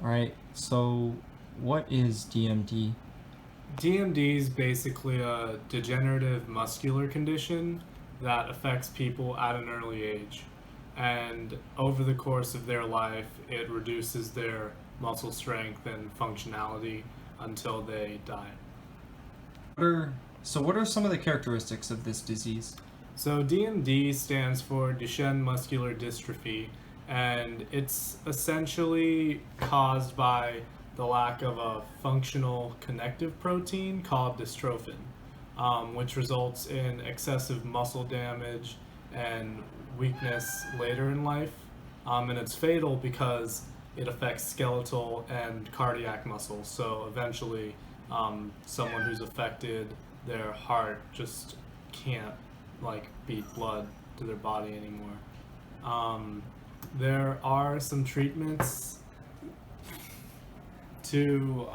All right. So, what is DMD? DMD is basically a degenerative muscular condition that affects people at an early age. And over the course of their life, it reduces their muscle strength and functionality until they die. What are some of the characteristics of this disease? So, DMD stands for Duchenne Muscular Dystrophy, and it's essentially caused by the lack of a functional connective protein called dystrophin, which results in excessive muscle damage and weakness later in life. And it's fatal because it affects skeletal and cardiac muscles. So eventually, someone who's affected, their heart just can't like beat blood to their body anymore. Um, there are some treatments to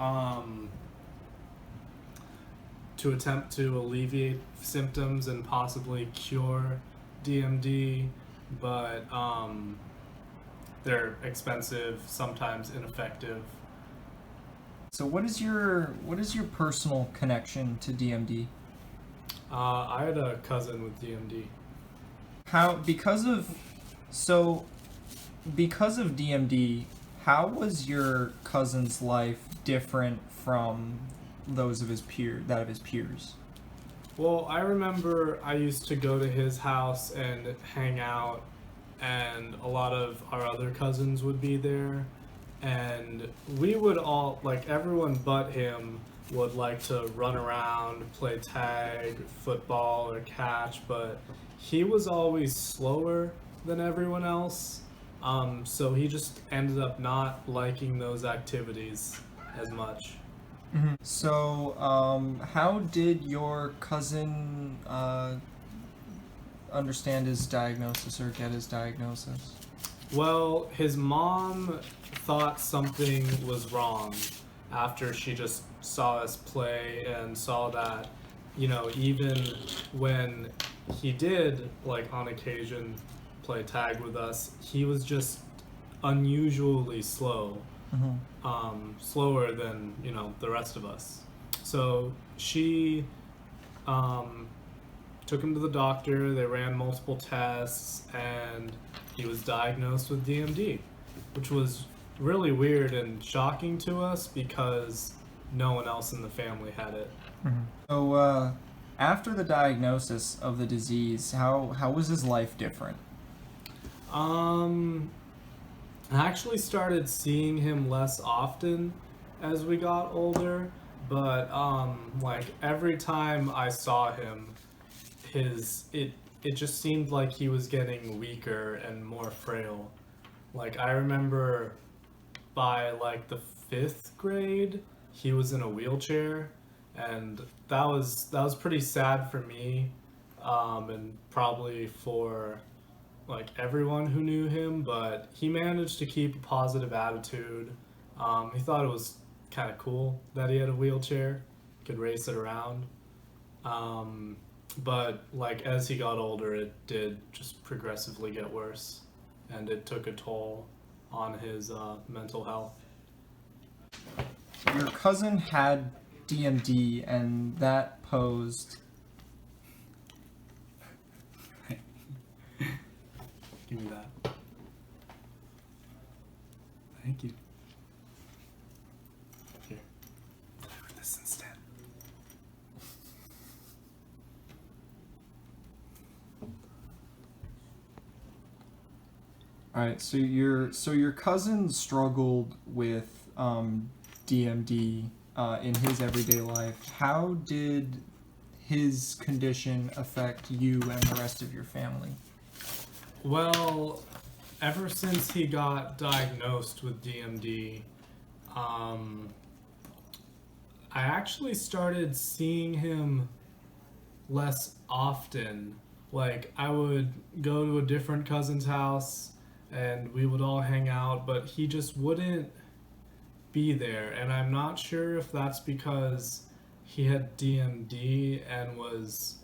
to attempt to alleviate symptoms and possibly cure DMD, but they're expensive, sometimes ineffective. So, what is your personal connection to DMD? I had a cousin with DMD. How so because of DMD, how was your cousin's life different from that of his peers? Well, I remember I used to go to his house and hang out, and a lot of our other cousins would be there, and we would all, like everyone but him, would like to run around, play tag, football, or catch, but he was always slower than everyone else, so he just ended up not liking those activities as much. So, how did your cousin understand his diagnosis or get his diagnosis? Well, his mom thought something was wrong after she just saw us play and saw that, even when he did, like on occasion, play tag with us, he was just unusually slow, slower than, the rest of us. So she um, took him to the doctor. They ran multiple tests, and he was diagnosed with DMD, which was really weird and shocking to us because no one else in the family had it. So, after the diagnosis of the disease, how was his life different? Um, I actually started seeing him less often as we got older, but like every time I saw him, it just seemed like he was getting weaker and more frail. Like I remember by like the fifth grade, he was in a wheelchair, and that was pretty sad for me, and probably for like everyone who knew him. But he managed to keep a positive attitude. He thought it was kind of cool that he had a wheelchair, could race it around. Um, but like as he got older, it did just progressively get worse, and it took a toll on his mental health. Your cousin had DMD, and that posed. Give me that. Thank you. Here. Deliver this instead. All right, so your cousin struggled with DMD in his everyday life. How did his condition affect you and the rest of your family? Well, ever since he got diagnosed with DMD, um, I actually started seeing him less often. Like, I would go to a different cousin's house and we would all hang out, but he just wouldn't be there. And I'm not sure if that's because he had DMD and was,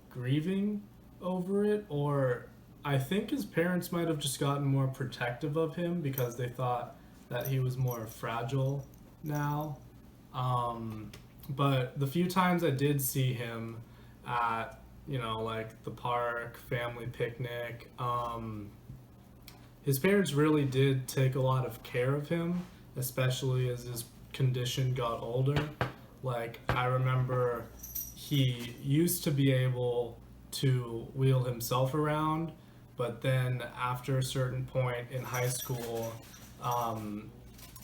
grieving over it, or I think his parents might have just gotten more protective of him because they thought that he was more fragile now. But the few times I did see him at, like the park, family picnic, his parents really did take a lot of care of him, especially as his condition got older. Like, I remember he used to be able to wheel himself around, but then after a certain point in high school,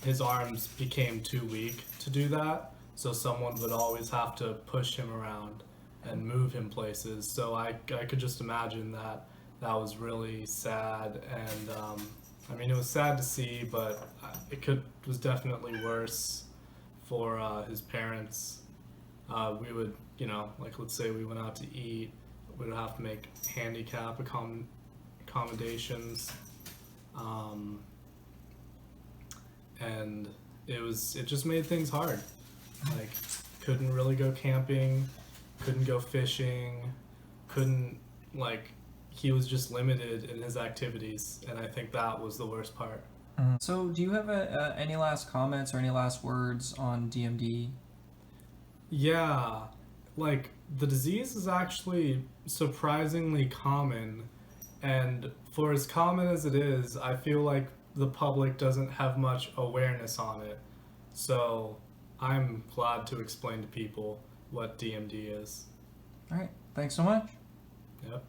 his arms became too weak to do that. So someone would always have to push him around and move him places. So I could just imagine that was really sad. And I mean, it was sad to see, but was definitely worse for his parents. We would, like, let's say we went out to eat, we would have to make handicap accommodations, and it just made things hard. Like, couldn't really go camping, couldn't go fishing, he was just limited in his activities, and I think that was the worst part. So, do you have any last comments or any last words on DMD? Yeah, like, the disease is actually surprisingly common, and for as common as it is, I feel like the public doesn't have much awareness on it. So I'm glad to explain to people what DMD is. All right. Thanks so much. Yep.